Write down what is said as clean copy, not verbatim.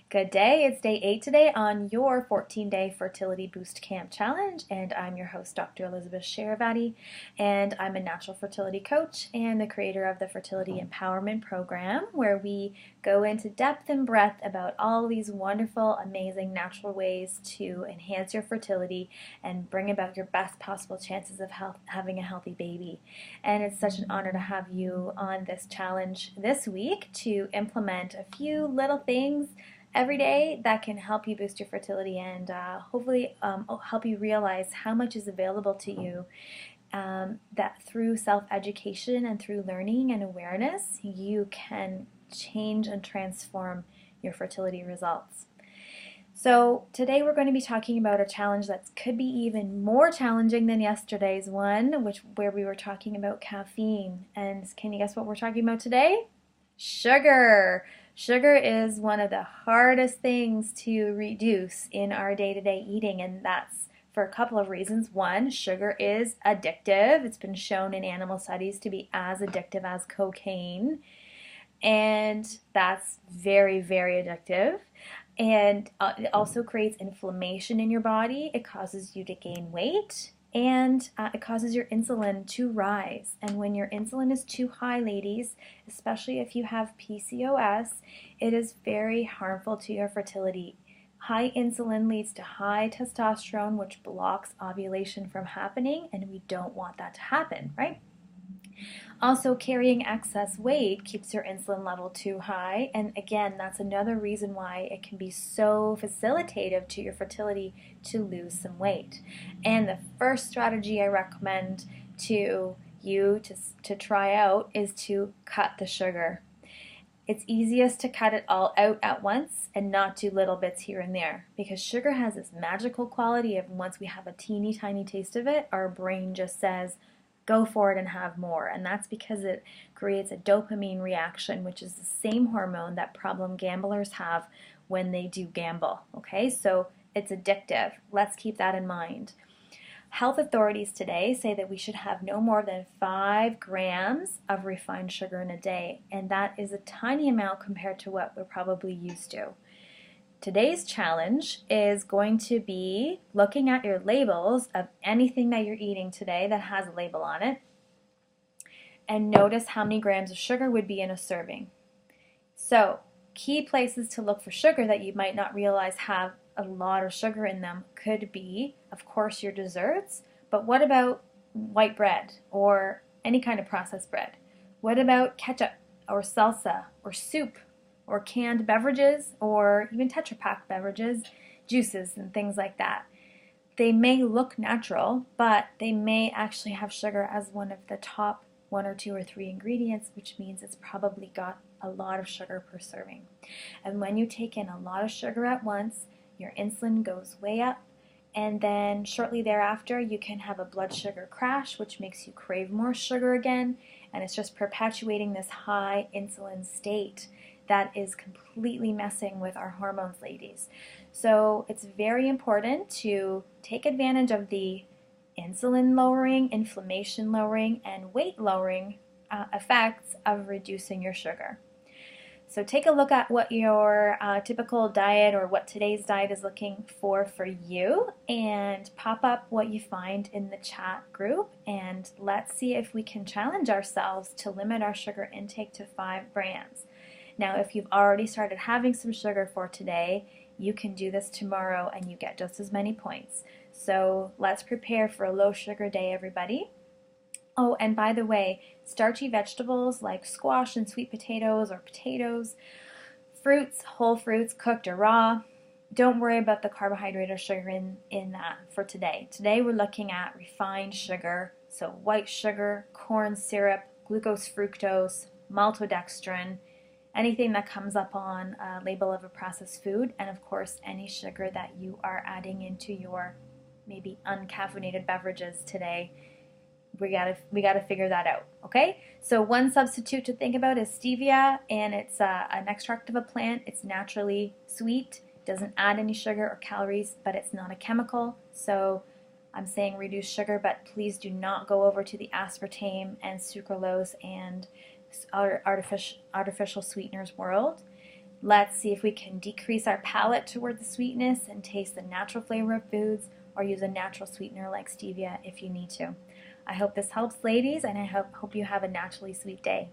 Good day. It's day 8 today on your 14-day Fertility Boost Camp Challenge, and I'm your host, Dr. Elizabeth Sharavati, and I'm a natural fertility coach and the creator of the Fertility Empowerment Program, where we go into depth and breadth about all these wonderful, amazing natural ways to enhance your fertility and bring about your best possible chances of having a healthy baby. And it's such an honor to have you on this challenge this week to implement a few little things every day that can help you boost your fertility and hopefully help you realize how much is available to you, that through self-education and through learning and awareness you can change and transform your fertility results. So today we're going to be talking about a challenge that could be even more challenging than yesterday's one, where we were talking about caffeine. And can you guess what we're talking about today? Sugar. Sugar is one of the hardest things to reduce in our day-to-day eating, and that's for a couple of reasons. One, sugar is addictive. It's been shown in animal studies to be as addictive as cocaine, and that's very, very addictive. And it also creates inflammation in your body. It causes you to gain weight. And it causes your insulin to rise. And when your insulin is too high, ladies, especially if you have PCOS, it is very harmful to your fertility. High insulin leads to high testosterone, which blocks ovulation from happening, and we don't want that to happen, right? Also, carrying excess weight keeps your insulin level too high, and again, that's another reason why it can be so facilitative to your fertility to lose some weight. And the first strategy I recommend to you to try out is to cut the sugar. It's easiest to cut it all out at once and not do little bits here and there, because sugar has this magical quality of once we have a teeny tiny taste of it, our brain just says, go for it and have more. And that's because it creates a dopamine reaction, which is the same hormone that problem gamblers have when they do gamble. Okay, so it's addictive. Let's keep that in mind. Health authorities today say that we should have no more than 5 grams of refined sugar in a day, and that is a tiny amount compared to what we're probably used to. Today's challenge is going to be looking at your labels of anything that you're eating today that has a label on it, and notice how many grams of sugar would be in a serving. So, key places to look for sugar that you might not realize have a lot of sugar in them could be, of course, your desserts, but what about white bread or any kind of processed bread? What about ketchup or salsa or soup or canned beverages or even Tetra Pak beverages, juices and things like that? They may look natural, but they may actually have sugar as one of the top 1 or 2 or 3 ingredients, which means it's probably got a lot of sugar per serving. And when you take in a lot of sugar at once, your insulin goes way up, and then shortly thereafter you can have a blood sugar crash, which makes you crave more sugar again, and it's just perpetuating this high insulin state that is completely messing with our hormones, ladies. So it's very important to take advantage of the insulin lowering, inflammation lowering, and weight lowering effects of reducing your sugar. So take a look at what your typical diet or what today's diet is looking for you, and pop up what you find in the chat group, and let's see if we can challenge ourselves to limit our sugar intake to 5 grams. Now, if you've already started having some sugar for today, you can do this tomorrow and you get just as many points. So let's prepare for a low sugar day, everybody. Oh, and by the way, starchy vegetables like squash and sweet potatoes or potatoes, fruits, whole fruits, cooked or raw, don't worry about the carbohydrate or sugar in that for today. Today we're looking at refined sugar, so white sugar, corn syrup, glucose fructose, maltodextrin, anything that comes up on a label of a processed food, and of course any sugar that you are adding into your maybe uncaffeinated beverages today. We gotta figure that out, okay? So one substitute to think about is stevia, and it's an extract of a plant. It's naturally sweet, doesn't add any sugar or calories, but it's not a chemical. So I'm saying reduce sugar, but please do not go over to the aspartame and sucralose and artificial sweeteners world. Let's see if we can decrease our palate toward the sweetness and taste the natural flavor of foods, or use a natural sweetener like stevia if you need to. I hope this helps, ladies, and I hope you have a naturally sweet day.